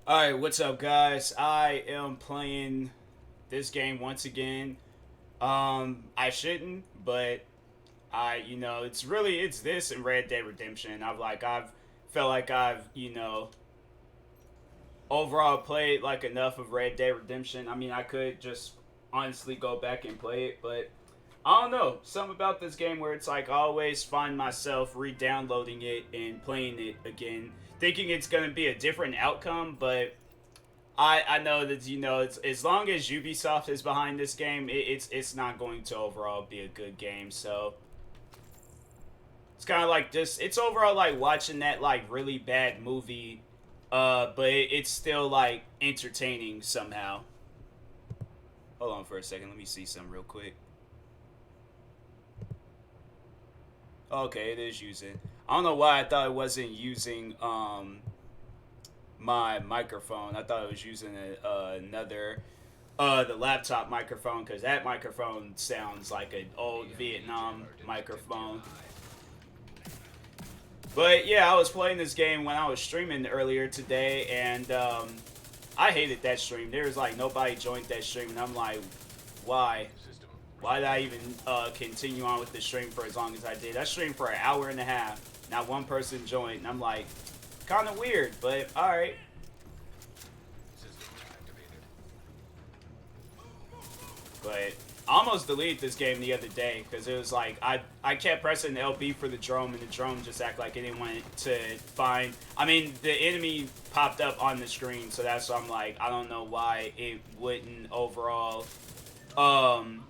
Alright, what's up, guys? I am playing this game once again. I shouldn't, but it's this and Red Dead Redemption. I've felt like I've overall played like enough of Red Dead Redemption. I mean, I could just honestly go back and play it, but I don't know. Something about this game where it's like I always find myself re-downloading it and playing it again, thinking it's gonna be a different outcome, but I know that it's as long as Ubisoft is behind this game, it's not going to overall be a good game. So it's kind of like just it's overall like watching that like really bad movie, but it's still like entertaining somehow. Hold on for a second, let me see something real quick. Okay, it is using. I don't know why I thought it wasn't using my microphone. I thought it was using another the laptop microphone because that microphone sounds like an old Vietnam microphone. But yeah, I was playing this game when I was streaming earlier today, and I hated that stream. There was like nobody joined that stream, and I'm like, why? Why did I even continue on with the stream for as long as I did? I streamed for an hour and a half. Not one person joined, and I'm like, kind of weird, but all right. But I almost deleted this game the other day because it was like I kept pressing LB for the drone and the drone just acted like it didn't want it to find. I mean, the enemy popped up on the screen, so that's why I'm like I don't know why it wouldn't overall um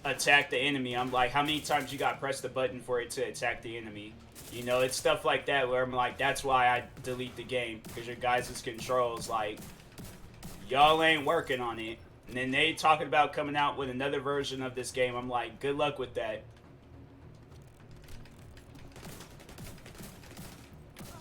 attack the enemy. I'm like, how many times you got to press the button for it to attack the enemy? You know, it's stuff like that where I'm like, that's why I delete the game because your guys' controls like y'all ain't working on it. And then they talking about coming out with another version of this game. I'm like, good luck with that.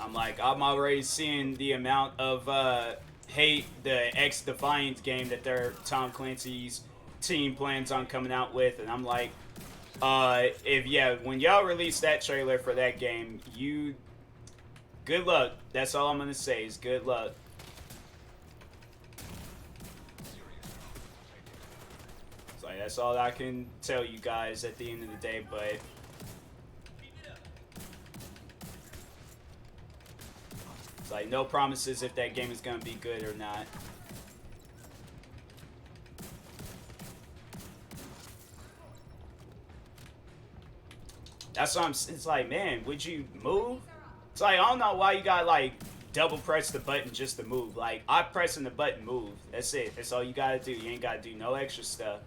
I'm like, I'm already seeing the amount of hate the X Defiant game that their Tom Clancy's team plans on coming out with, and I'm like, if yeah, when y'all release that trailer for that game, you good luck. That's all I'm gonna say is good luck. It's like that's all I can tell you guys at the end of the day, but it's like no promises if that game is gonna be good or not. That's what I'm. It's like, man, would you move? It's like I don't know why you got like double press the button just to move. Like I pressing the button, move. That's it. That's all you gotta do. You ain't gotta do no extra stuff.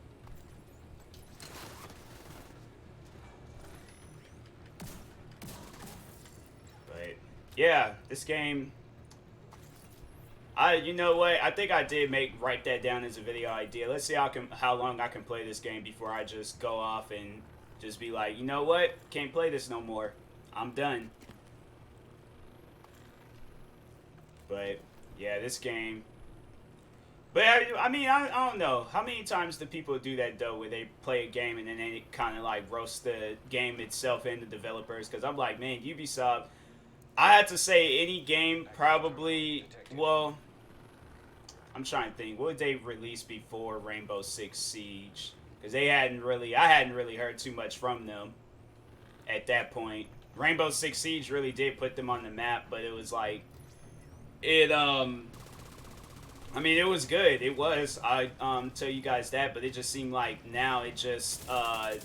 But yeah, this game. You know what? I think I did write that down as a video idea. Let's see how long I can play this game before I just go off and just be like, you know what? Can't play this no more. I'm done. But yeah, this game. But I mean, I don't know how many times do people do that though, where they play a game and then they kind of like roast the game itself and the developers. Because I'm like, man, Ubisoft. I had to say any game probably. Well, I'm trying to think. What did they release before Rainbow Six Siege? Because I hadn't really heard too much from them at that point. Rainbow Six Siege really did put them on the map, but it was like it I mean, it was good. It was. I tell you guys that, but it just seemed like now it just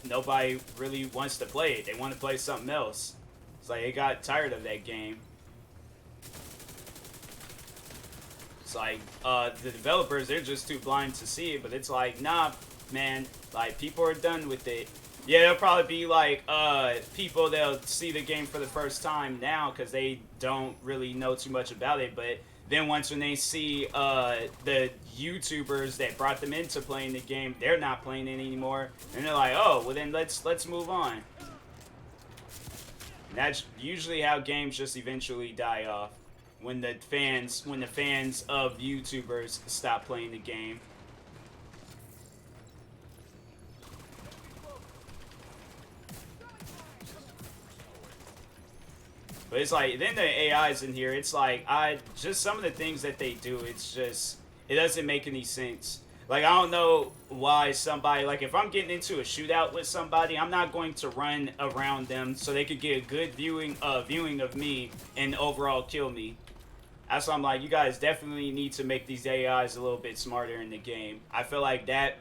nobody really wants to play it. They want to play something else. It's like they got tired of that game. It's like the developers they're just too blind to see it, but it's like nah, man. Like people are done with it. Yeah, there'll probably be like people that'll see the game for the first time now because they don't really know too much about it, but then once when they see the YouTubers that brought them into playing the game, they're not playing it anymore, and they're like, oh, well then let's move on. And that's usually how games just eventually die off when the fans of YouTubers stop playing the game. But it's like then the AIs in here. It's like I just some of the things that they do. It's just it doesn't make any sense. Like I don't know why somebody like if I'm getting into a shootout with somebody, I'm not going to run around them so they could get a good viewing of me and overall kill me. That's why I'm like, you guys definitely need to make these AIs a little bit smarter in the game. I feel like that,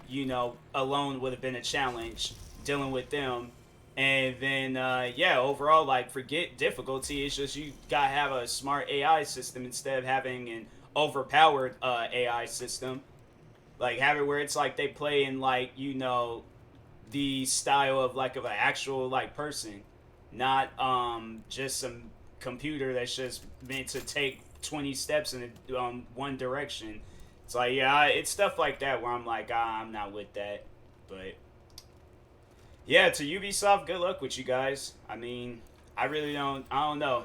alone would have been a challenge dealing with them. And then, yeah, overall, like, forget difficulty. It's just you gotta have a smart AI system instead of having an overpowered AI system. Like, have it where it's like they play in, like, the style of, like, of an actual, like, person. Not just some computer that's just meant to take 20 steps in one direction. It's like, yeah, it's stuff like that where I'm like, I'm not with that. But yeah, to Ubisoft, good luck with you guys. I mean, I don't know.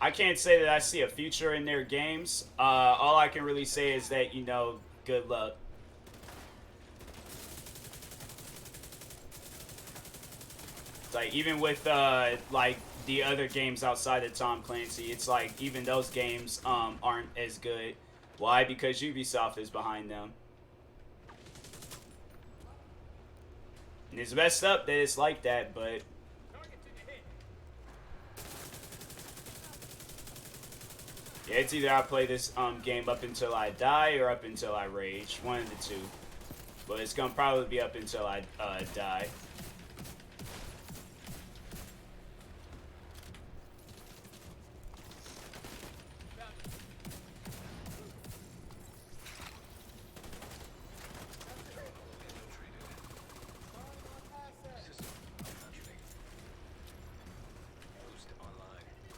I can't say that I see a future in their games. All I can really say is that, good luck. It's like, even with, like, the other games outside of Tom Clancy, it's like, even those games, aren't as good. Why? Because Ubisoft is behind them. And it's messed up that it's like that, but yeah, it's either I play this game up until I die or up until I rage. One of the two. But it's gonna probably be up until I die.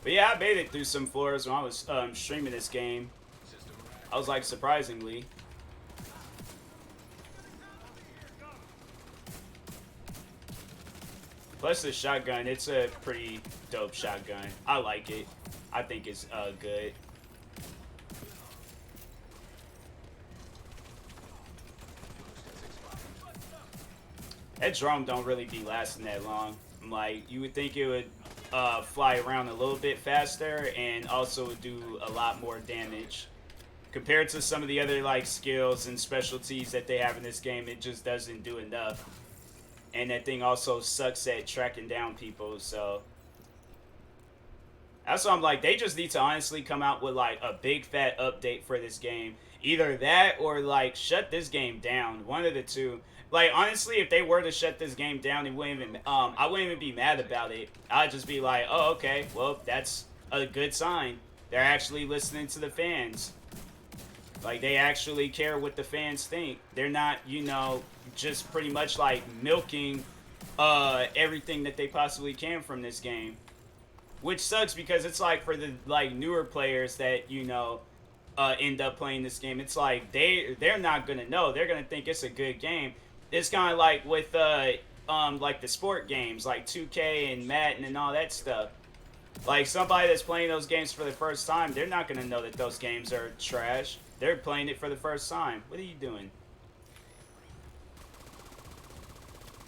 But yeah, I made it through some floors when I was streaming this game. I was like, surprisingly. Plus the shotgun, it's a pretty dope shotgun. I like it. I think it's good. That drone don't really be lasting that long. Like, you would think it would fly around a little bit faster and also would do a lot more damage. Compared to some of the other, like, skills and specialties that they have in this game, it just doesn't do enough. And that thing also sucks at tracking down people, so that's why I'm like, they just need to honestly come out with, like, a big fat update for this game. Either that or, like, shut this game down. One of the two. Like, honestly, if they were to shut this game down, it wouldn't even, I wouldn't even be mad about it. I'd just be like, oh, okay, well, that's a good sign. They're actually listening to the fans. Like, they actually care what the fans think. They're not, just pretty much, like, milking everything that they possibly can from this game. Which sucks because it's like for the, like, newer players that, end up playing this game. It's like they're not going to know. They're going to think it's a good game. It's kind of like with, like, the sport games, like 2K and Madden and all that stuff. Like, somebody that's playing those games for the first time, they're not going to know that those games are trash. They're playing it for the first time. What are you doing?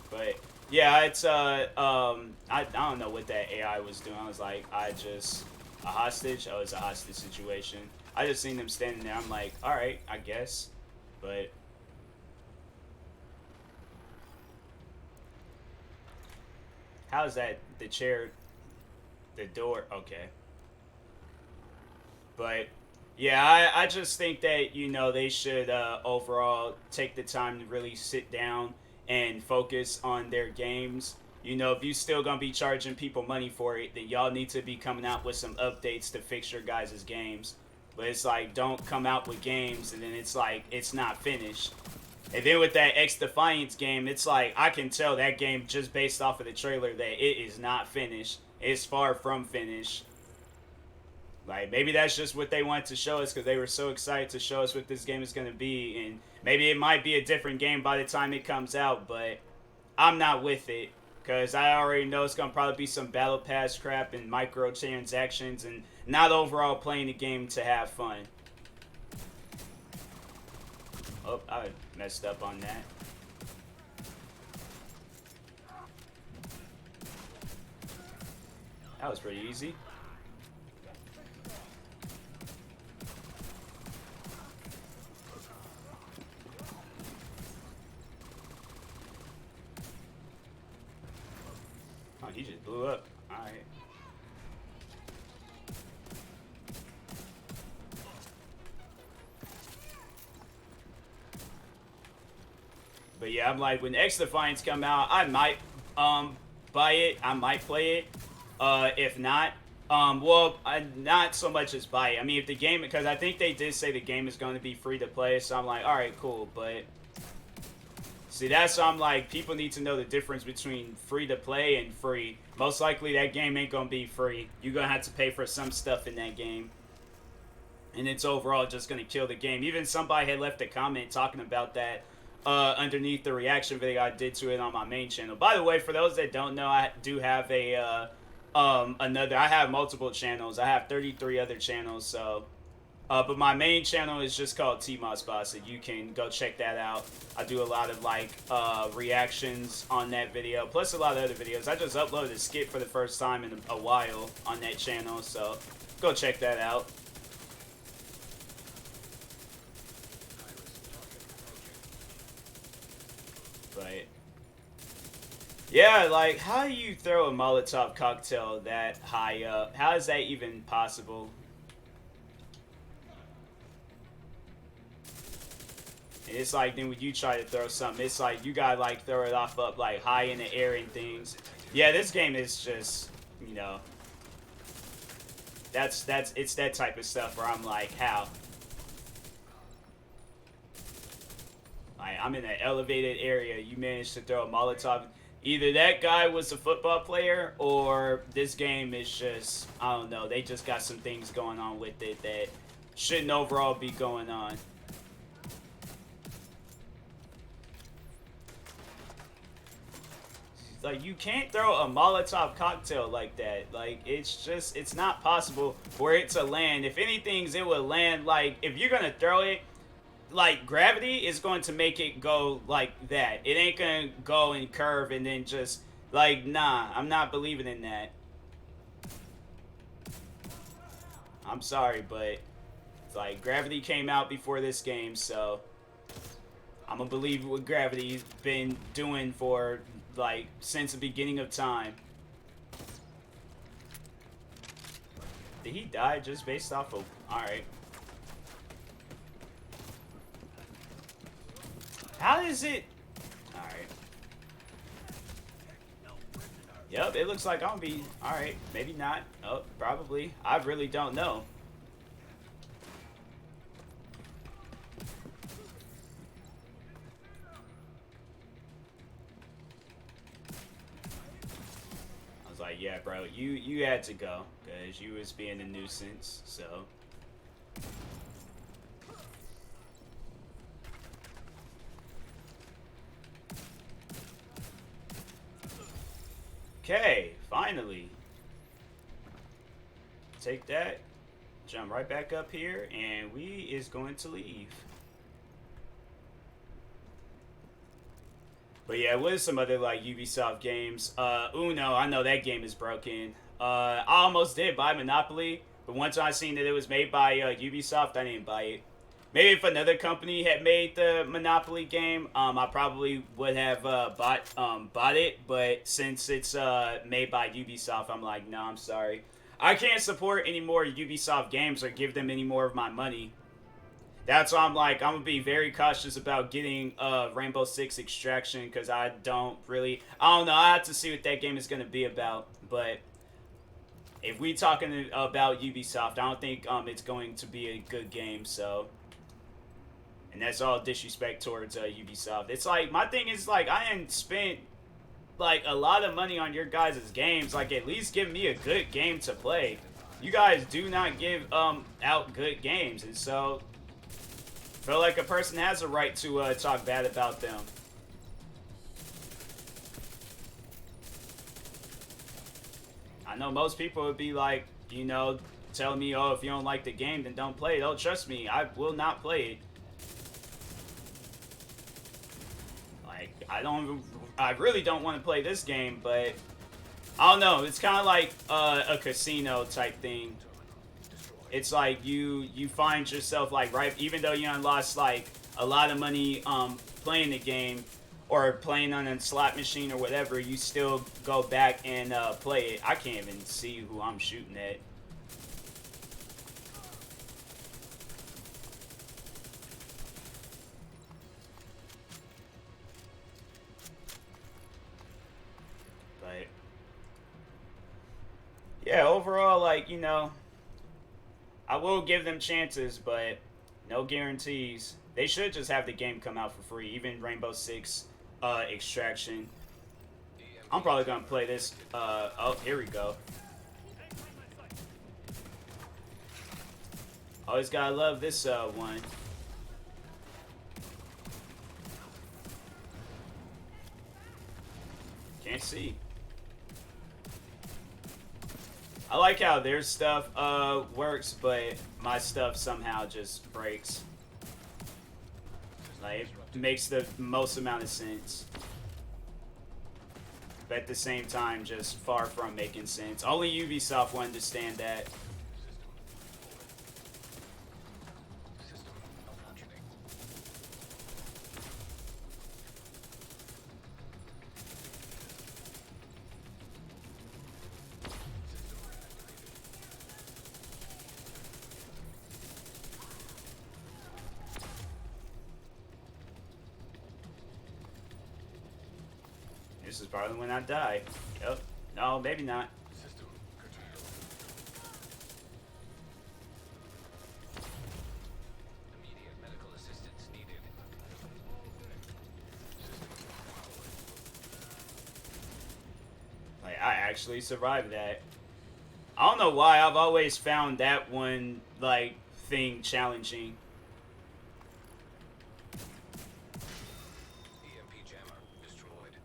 But yeah, it's I don't know what that AI was doing. I was like, a hostage. Oh, it's a hostage situation. I just seen them standing there. I'm like, all right, I guess. But how's that? The chair, the door. Okay. But yeah, I just think that, they should overall take the time to really sit down and focus on their games. If you still gonna be charging people money for it, then y'all need to be coming out with some updates to fix your guys' games. But it's like, don't come out with games and then it's like, it's not finished. And then with that X Defiance game, it's like, I can tell that game just based off of the trailer that it is not finished. It's far from finished. Like, maybe that's just what they wanted to show us because they were so excited to show us what this game is going to be. And maybe it might be a different game by the time it comes out, but I'm not with it. Because I already know it's going to probably be some battle pass crap and microtransactions and not overall playing the game to have fun. Oh, I messed up on that. That was pretty easy. he just blew up. All right. But yeah, I'm like, when X Defiance come out, I might buy it. I might play it. If not, well, not so much as buy it. I mean, if the game, because I think they did say the game is going to be free to play, so I'm like, all right, cool. But see, that's why I'm like, people need to know the difference between free to play and free. Most likely, that game ain't gonna be free. You're gonna have to pay for some stuff in that game, and it's overall just gonna kill the game. Even somebody had left a comment talking about that. Underneath the reaction video I did to it on my main channel. By the way, for those that don't know, I do have a I have multiple channels. I have 33 other channels, so but my main channel is just called TMossBoss, so you can go check that out. I do a lot of like reactions on that video, plus a lot of other videos. I just uploaded a skit for the first time in a while on that channel, so go check that out. But yeah, like, how do you throw a Molotov cocktail that high up? How is that even possible? And it's like, then when you try to throw something, it's like you gotta like throw it off up like high in the air and things. Yeah, this game is just, you know, it's that type of stuff where I'm like, how? I'm in an elevated area. You managed to throw a Molotov. Either that guy was a football player, or this game is just, I don't know, they just got some things going on with it that shouldn't overall be going on. Like, you can't throw a Molotov cocktail like that. Like, it's just, it's not possible for it to land. If anything, it would land, like, if you're gonna throw it, like, gravity is going to make it go like that. It ain't gonna go and curve and then just, like, nah, I'm not believing in that. I'm sorry, but it's like, gravity came out before this game, so I'm gonna believe what gravity's been doing for, like, since the beginning of time. Did he die just based off of, alright. How is it? Alright. Yep, it looks like I'm gonna be... Alright, maybe not. Oh, probably. I really don't know. I was like, yeah, bro, you had to go. Because you was being a nuisance, so... Okay, finally. Take that, jump right back up here, and we is going to leave. But yeah, what are some other like Ubisoft games? Uno, I know that game is broken. I almost did buy Monopoly, but once I seen that it was made by Ubisoft, I didn't buy it. Maybe if another company had made the Monopoly game, I probably would have bought it. But since it's made by Ubisoft, I'm like, no, I'm sorry. I can't support any more Ubisoft games or give them any more of my money. That's why I'm like, I'm going to be very cautious about getting Rainbow Six Extraction, because I don't know. I have to see what that game is going to be about. But if we talking about Ubisoft, I don't think it's going to be a good game, so... And that's all disrespect towards Ubisoft. It's like, my thing is, like, I ain't spent, like, a lot of money on your guys' games. Like, at least give me a good game to play. You guys do not give out good games. And so, I feel like a person has a right to talk bad about them. I know most people would be like, you know, telling me, oh, if you don't like the game, then don't play it. Oh, trust me, I will not play it. I really don't want to play this game, but I don't know. It's kind of like a casino type thing. It's like you find yourself like, right, even though you lost like a lot of money playing the game, or playing on a slot machine or whatever, you still go back and play it. I can't even see who I'm shooting at. But yeah, overall, like, you know, I will give them chances, but no guarantees. They should just have the game come out for free, even Rainbow Six Extraction. I'm probably gonna play this. Oh, here we go. Always gotta love this one. Can't see. I like how their stuff works, but my stuff somehow just breaks. Like, it makes the most amount of sense. But at the same time, just far from making sense. Only Ubisoft will understand that. This is probably when I die. Yep. No, maybe not. Immediate medical assistance needed. Like, I actually survived that. I don't know why, I've always found that one, like, thing challenging. EMP jammer destroyed.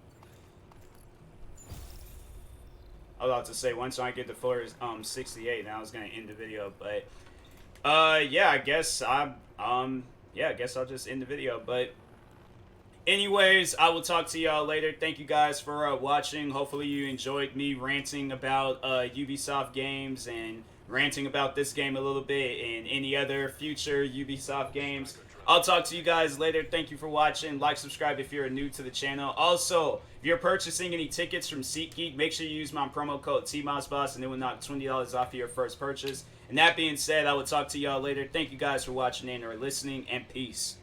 I was about to say, once I get to floor 68, then I was gonna end the video, but yeah, I guess yeah, I guess I'll just end the video. But anyways, I will talk to y'all later. Thank you guys for watching. Hopefully you enjoyed me ranting about Ubisoft games and ranting about this game a little bit and any other future Ubisoft games. I'll talk to you guys later. Thank you for watching. Like, subscribe if you're new to the channel. Also, if you're purchasing any tickets from SeatGeek, make sure you use my promo code TMossBoss and it will knock $20 off of your first purchase. And that being said, I will talk to y'all later. Thank you guys for watching and or listening, and peace.